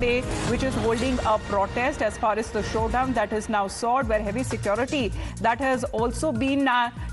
which is holding a protest as far as the showdown that is now sought, where heavy security that has also been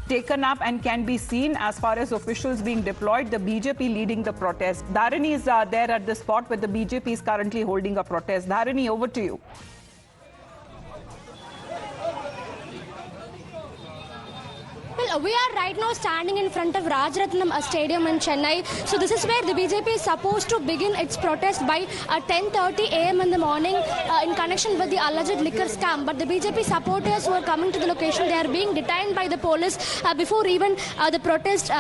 taken up and can be seen as far as officials being deployed, the BJP leading the protest. Dharani is there at the spot where the BJP is currently holding a protest. Dharani, over to you. Well, we are right now standing in front of Rajaratnam Stadium in Chennai. So this is where the BJP is supposed to begin its protest by 10:30 a.m. in the morning in connection with the alleged liquor scam. But the BJP supporters who are coming to the location, they are being detained by the police before even the protest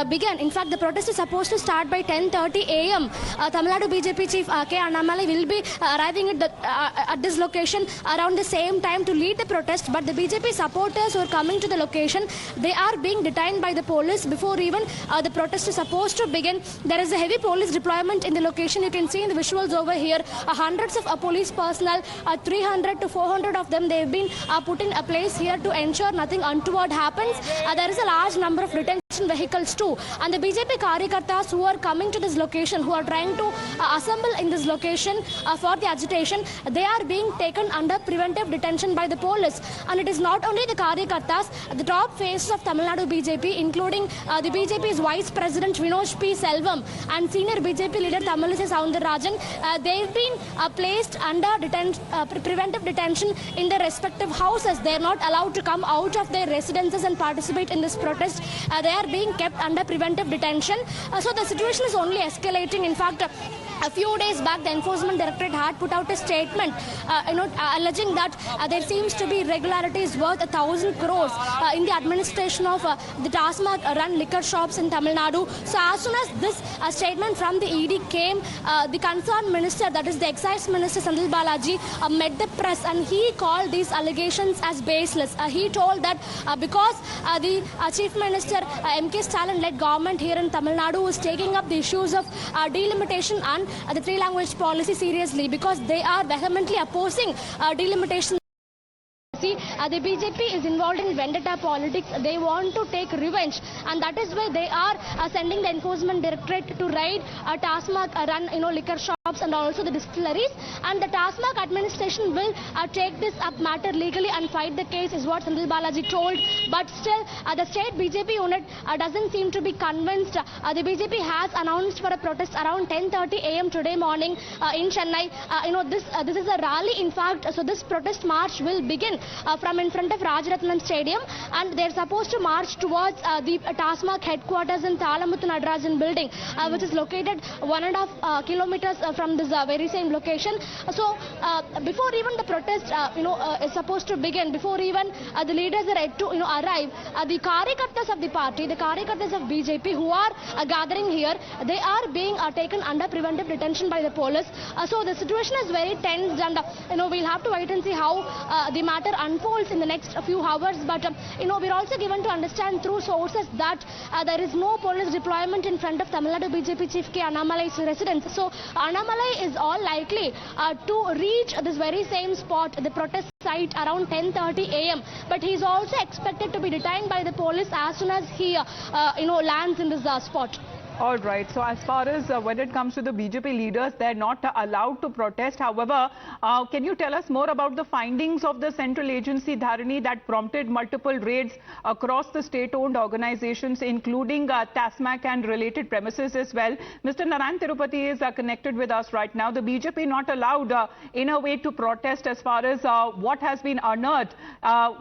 began. In fact, the protest is supposed to start by 10:30 a.m. Tamil Nadu BJP chief K. Annamalai will be arriving at this location around the same time to lead the protest. But the BJP supporters who are coming to the location, they are being detained by the police before even the protest is supposed to begin. There is a heavy police deployment in the location. You can see in the visuals over here, hundreds of police personnel, 300 to 400 of them, they've been put in a place here to ensure nothing untoward happens. There is a large number of detention vehicles too. And the BJP Karyakartas who are coming to this location, who are trying to assemble in this location for the agitation, they are being taken under preventive detention by the police. And it is not only the Karyakartas, the top faces of Tamil Nadu BJP, including the BJP's Vice President Vinod P. Selvam and senior BJP leader Tamilisai Soundararajan, they've been placed under preventive detention in their respective houses. They are not allowed to come out of their residences and participate in this protest. They are being kept under preventive detention. So the situation is only escalating. In fact, a few days back, the Enforcement Directorate had put out a statement, alleging that there seems to be irregularities worth 1,000 crores in the administration of the TASMAC-run liquor shops in Tamil Nadu. So as soon as this statement from the ED came, the concerned minister, that is the Excise Minister Senthil Balaji, met the press and he called these allegations as baseless. He told that because the Chief Minister M.K. Stalin-led government here in Tamil Nadu is taking up the issues of delimitation and the three-language policy seriously, because they are vehemently opposing delimitation. The BJP is involved in vendetta politics. They want to take revenge, and that is why they are sending the Enforcement Directorate to raid TASMAC-run liquor shops and also the distilleries. And the TASMAC administration will take this up matter legally and fight the case, is what Senthil Balaji told. But still, the state BJP unit doesn't seem to be convinced. The BJP has announced for a protest around 10:30 a.m. today morning in Chennai. This is a rally, in fact. So this protest march will begin from in front of Rajaratnam Stadium, and they're supposed to march towards the TASMAC headquarters in Thalamuthu Nadarajan building, which is located 1.5 kilometers from this very same location. So before even the protest is supposed to begin, before even the leaders are yet to arrive, the Karyakartas of the party, the Karyakartas of BJP who are gathering here, they are being taken under preventive detention by the police. So the situation is very tense, and we'll have to wait and see how the matter unfolds in the next few hours. But we're also given to understand through sources that there is no police deployment in front of Tamil Nadu BJP chief K. Annamalai's residence. So Annamalai is all likely to reach this very same spot, the protest site, around 10:30 a.m. But he is also expected to be detained by the police as soon as he lands in this spot. All right. So as far as when it comes to the BJP leaders, they're not allowed to protest. However, can you tell us more about the findings of the central agency, Dharani, that prompted multiple raids across the state-owned organizations, including TASMAC and related premises as well? Mr. Narayan Tirupati is connected with us right now. The BJP not allowed in a way to protest as far as what has been unearthed,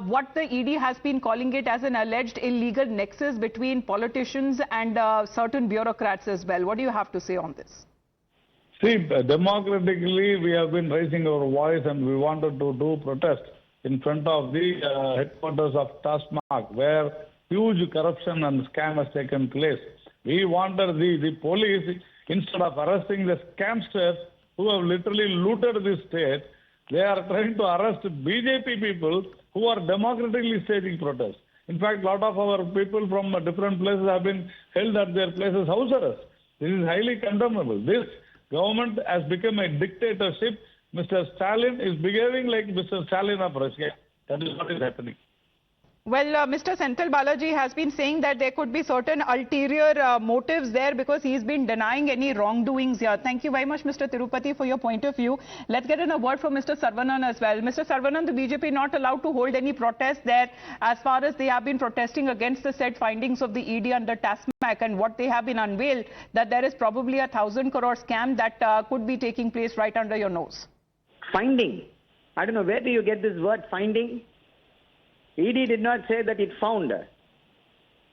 what the ED has been calling it as an alleged illegal nexus between politicians and certain bureaucrats as well. What do you have to say on this? See, democratically, we have been raising our voice and we wanted to do protest in front of the headquarters of TASMAC, where huge corruption and scam has taken place. We wanted the police, instead of arresting the scamsters who have literally looted this state, they are trying to arrest BJP people who are democratically staging protests. In fact, a lot of our people from different places have been held at their places house arrest. This is highly condemnable. This government has become a dictatorship. Mr. Stalin is behaving like Mr. Stalin of Russia. That is what is happening. Well, Mr. Senthil Balaji has been saying that there could be certain ulterior motives there because he's been denying any wrongdoings here. Thank you very much, Mr. Tirupati, for your point of view. Let's get in a word from Mr. Saravanan as well. Mr. Saravanan, the BJP not allowed to hold any protest there as far as they have been protesting against the said findings of the ED under TASMAC, and what they have been unveiled, that there is probably a 1,000 crore scam that could be taking place right under your nose. Finding. I don't know, where do you get this word finding? ED did not say that it found.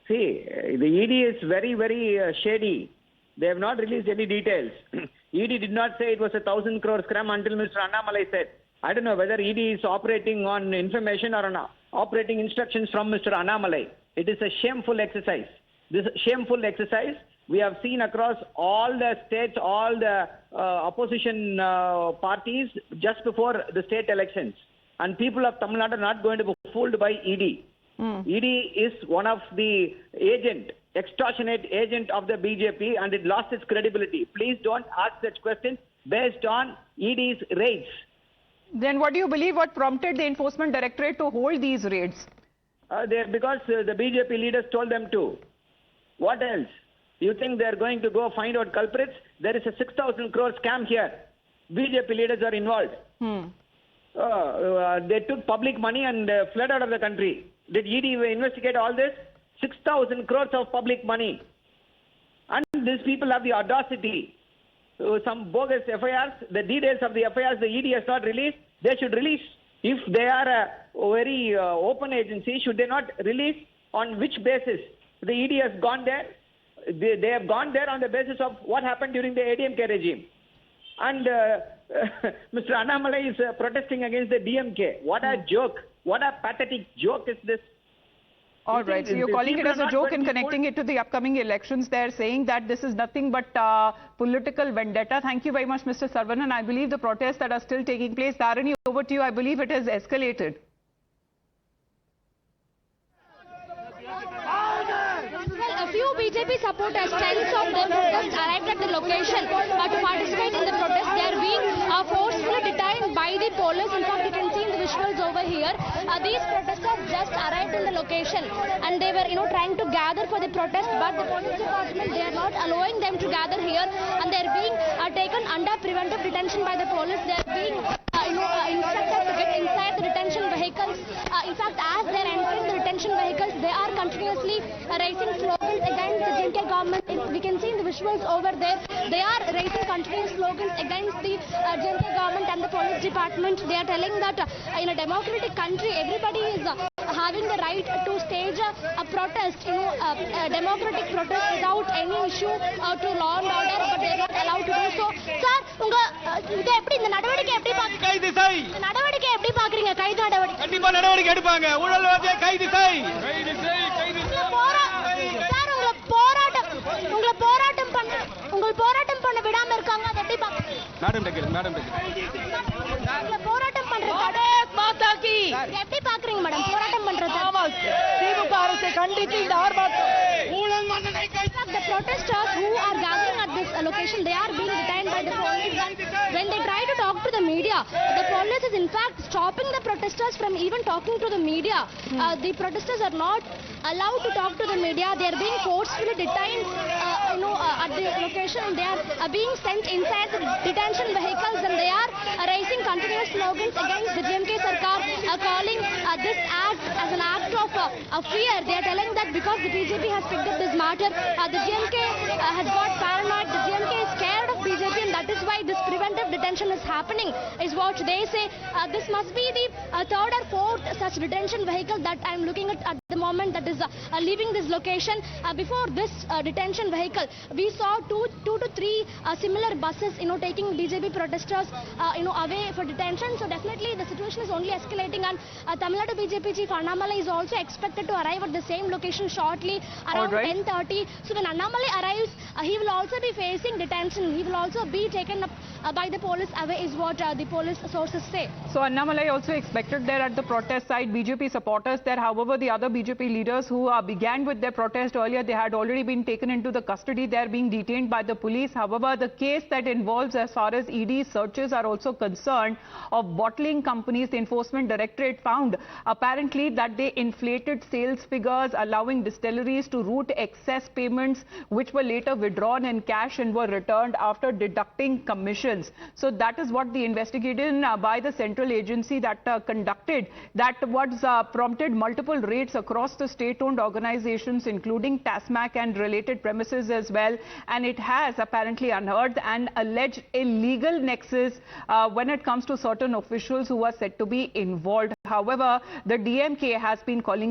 See, the ED is very, very shady. They have not released any details. ED did not say it was a 1,000 crore scam until Mr. Annamalai said. I don't know whether ED is operating on information or on operating instructions from Mr. Annamalai. It is a shameful exercise. This shameful exercise we have seen across all the states, all the opposition parties just before the state elections. And people of Tamil Nadu are not going to be fooled by ED. ED is one of the extortionate agent of the BJP, and it lost its credibility. Please don't ask such questions based on ED's raids. Then what do you believe what prompted the Enforcement Directorate to hold these raids? Because the BJP leaders told them to. What else? You think they're going to go find out culprits? There is a 6,000 crore scam here. BJP leaders are involved. They took public money and fled out of the country. Did ED investigate all this? 6,000 crores of public money. And these people have the audacity. Some bogus FIRs, the details of the FIRs the ED has not released, they should release. If they are a very open agency, should they not release? On which basis? The ED has gone there. They have gone there on the basis of what happened during the ADMK regime. And Mr. Annamalai is protesting against the DMK. What a joke. What a pathetic joke is this. All right, so you're calling it as a joke and connecting it to the upcoming elections. They're saying that this is nothing but political vendetta. Thank you very much, Mr. Saravanan. I believe the protests that are still taking place. Dharani, over to you. I believe it has escalated. Well, a few BJP supporters, tens of them, just arrived at the location to participate in the protest. They are being forcefully detained by the police. In fact, you can see in the visuals over here. These protesters just arrived in the location and they were, trying to gather for the protest, but the police department, they are not allowing them to gather here, and they are being taken under preventive detention by the police. They are being instructed to get inside the detention vehicles. In fact, as they are entering the detention vehicles, they are continuously raising slogans against the DMK government. We can see in the visuals over there, they are raising continuous slogans against the DMK government and the police department. They are telling that in a democratic country, everybody is having the right to stage a protest, a democratic protest without any issue to law and order, but they are not allowed to do so. Sir, இதை எப்படி இந்த நடவடிக்கை எப்படி பாக்குறீங்க? கைது செய். இந்த நடவடிக்கை எப்படி பாக்குறீங்க? கைது நடவடிக்கை. கண்டிப்பா நடவடிக்கை எடுப்பாங்க. ஊழல்வாதியை கைது செய். கைது செய், கைது செய். சார், உங்களை போராட்டம் பண்ண விடாம இருக்காங்க. அதை எப்படி பாக்குறீங்க? மேடம் உங்களை போராட்டம் பண்றது மாதாக்கி எப்படி பாக்குறீங்க மேடம்? போராட்டம் பண்றது திமுக அரசை கண்டித்து இந்த ஆர்ப்பாட்டம். The protesters who are gathering at this location, they are being detained by the police, and when they try to talk to the media, the police is in fact stopping the protesters from even talking to the media. The protesters are not allowed to talk to the media. They are being forcefully detained at the location. They are being sent inside the detention vehicles, and they are raising continuous slogans against the DMK Sarkar, calling this act as an act of fear. They are telling that because the BJP has picked up this matter, the DMK has got paranoid. The DMK is scared of BJP, and that is why this preventive detention is happening, is what they say. This must be the third or fourth such detention vehicle that I am looking at the moment that is leaving this location. Before this detention vehicle, we saw two to three similar buses, taking BJP protesters, away for detention. So definitely the situation is only escalating, and Tamil Nadu BJP chief Annamalai is also expected to arrive at the same location shortly around 10:30. So when Annamalai arrives, he will also be facing detention. He will also be taken up by the police away, is what the police sources say. So Annamalai also expected there at the protest side, BJP supporters there. However, the other BJP BJP leaders who began with their protest earlier. They had already been taken into the custody. They are being detained by the police. However, the case that involves, as far as ED searches are also concerned, of bottling companies, the Enforcement Directorate found apparently that they inflated sales figures, allowing distilleries to route excess payments, which were later withdrawn in cash and were returned after deducting commissions. So that is what the investigation by the central agency that conducted, that was prompted multiple raids across the state-owned organizations, including TASMAC and related premises as well. And it has apparently unearthed an alleged illegal nexus when it comes to certain officials who are said to be involved. However, the DMK has been calling